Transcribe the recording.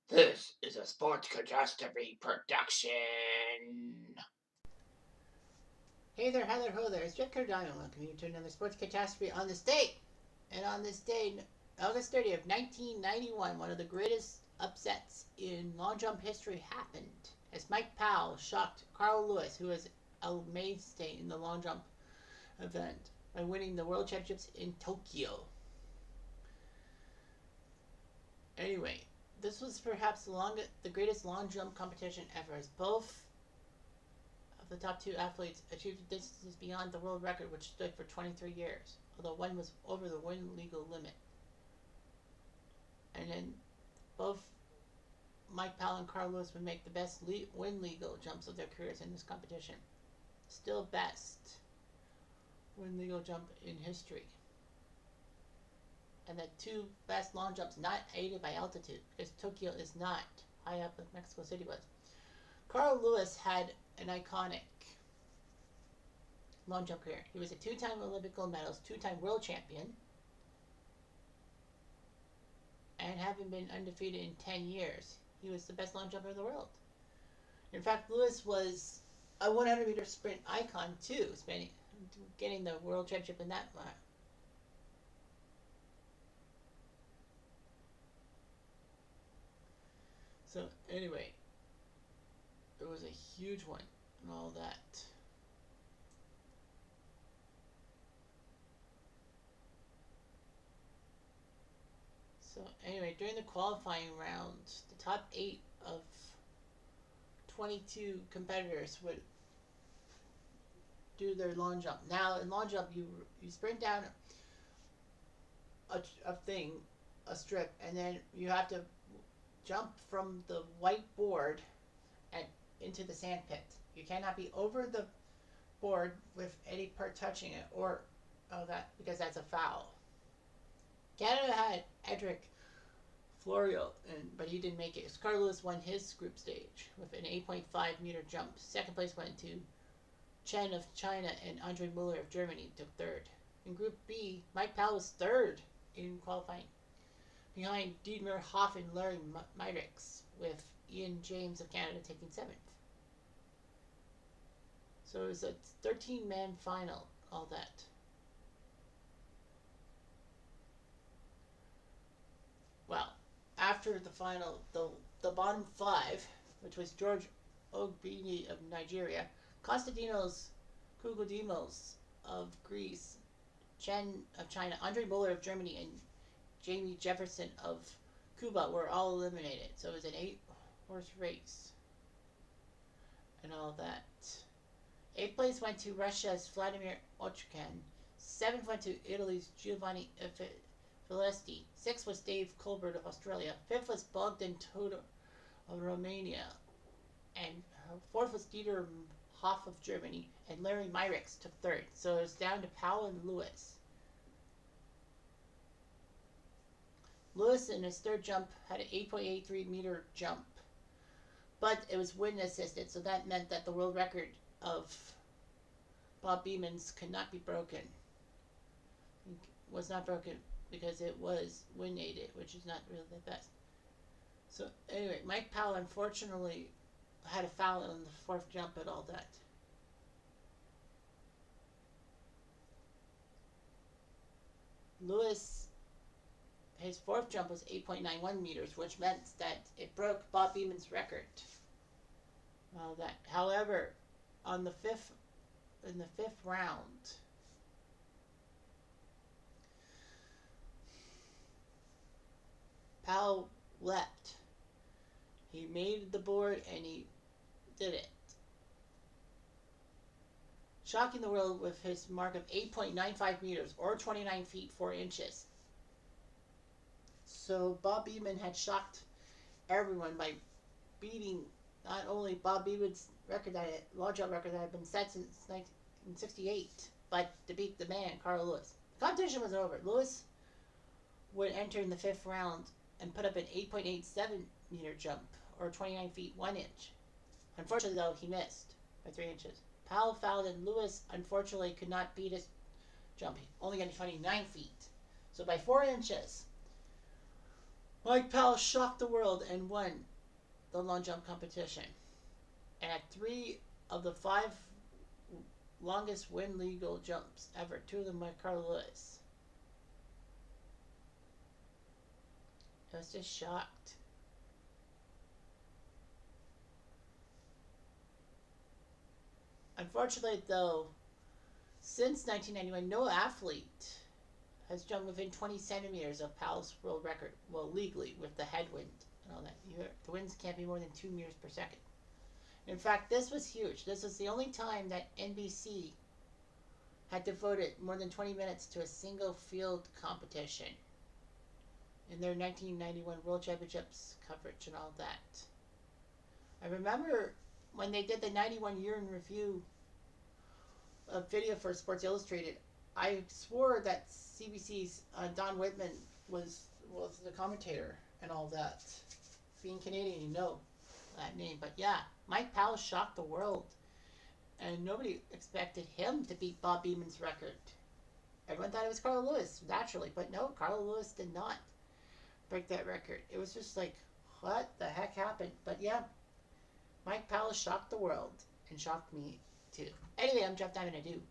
This is a sports catastrophe production. Hey there, hi there, ho there. It's Jeff Cardano. Welcome you to another sports catastrophe on this date. And on this day, August 30th, 1991, one of the greatest upsets in long jump history happened as Mike Powell shocked Carl Lewis, who was a mainstay in the long jump event, by winning the world championships in Tokyo. Anyway, this was perhaps the greatest long jump competition ever, as both of the top two athletes achieved distances beyond the world record, which stood for 23 years, although one was over the wind legal limit. And then both Mike Powell and Carl Lewis would make the best wind legal jumps of their careers in this competition. Still best wind legal jump in history. And the two best long jumps not aided by altitude, because Tokyo is not high up like Mexico City was. Carl Lewis had an iconic long jump career. He was a two-time Olympic gold medalist, two-time world champion, and having been undefeated in 10 years, he was the best long jumper in the world. In fact, Lewis was a 100-meter sprint icon too, getting the world championship in that mile. So anyway, it was a huge one and all that. So anyway, during the qualifying rounds, the top 8 of 22 competitors would do their long jump. Now in long jump, you sprint down a thing, a strip, and then you have to jump from the white board and into the sand pit. You cannot be over the board with any part touching it, or that, because that's a foul. Canada had Edric Florio, but he didn't make it. Carl Lewis won his group stage with an 8.5-meter jump. Second place went to Chen of China, and Andre Muller of Germany took third. In Group B, Mike Powell was third in qualifying, behind Dietmar Hoff and Larry Myricks, with Ian James of Canada taking seventh. So it was a 13-man final, all that. Well, after the final, the bottom five, which was George Ogbini of Nigeria, Konstantinos Koukoudimos of Greece, Chen of China, Andre Muller of Germany, and Jamie Jefferson of Cuba were all eliminated. So it was an 8-horse race and all that. 8th place went to Russia's Vladimir Ochkin. 7th went to Italy's Giovanni Valesti. 6th was Dave Colbert of Australia. 5th was Bogdan Todor of Romania. And 4th was Dieter Hoff of Germany. And Larry Myricks took 3rd. So it was down to Powell and Lewis. Lewis in his third jump had an 8.83-meter jump, but it was wind assisted, so that meant that the world record of Bob Beeman's could not be broken. It was not broken because it was wind aided, which is not really the best. So anyway, Mike Powell unfortunately had a foul on the fourth jump and all that. Lewis, his fourth jump was 8.91 meters, which meant that it broke Bob Beeman's record. That, however, in the fifth round, Powell leapt. He made the board and he did it, shocking the world with his mark of 8.95 meters, or 29 feet 4 inches. So Bob Beeman had shocked everyone by beating not only Bob Beeman's long jump record that had been set since 1968, but to beat the man, Carl Lewis. The competition was over. Lewis would enter in the fifth round and put up an 8.87-meter jump, or 29 feet 1 inch. Unfortunately, though, he missed by 3 inches. Powell fouled, and Lewis, unfortunately, could not beat his jump. He only got 29 feet. So by 4 inches, Mike Powell shocked the world and won the long jump competition. And at 3 of the 5 longest win legal jumps ever, 2 of them by Carl Lewis. I was just shocked. Unfortunately, though, since 1991, no athlete has jumped within 20 centimeters of Powell's world record. Well, legally, with the headwind and all that. The winds can't be more than 2 meters per second. In fact, this was huge. This was the only time that NBC had devoted more than 20 minutes to a single field competition in their 1991 World Championships coverage and all that. I remember when they did the 91 year in review of video for Sports Illustrated, I swore that CBC's Don Whitman was the commentator and all that. Being Canadian, you know that name. But yeah, Mike Powell shocked the world. And nobody expected him to beat Bob Beeman's record. Everyone thought it was Carl Lewis, naturally. But no, Carl Lewis did not break that record. It was just like, what the heck happened? But yeah, Mike Powell shocked the world and shocked me too. Anyway, I'm Jeff Diamond. I do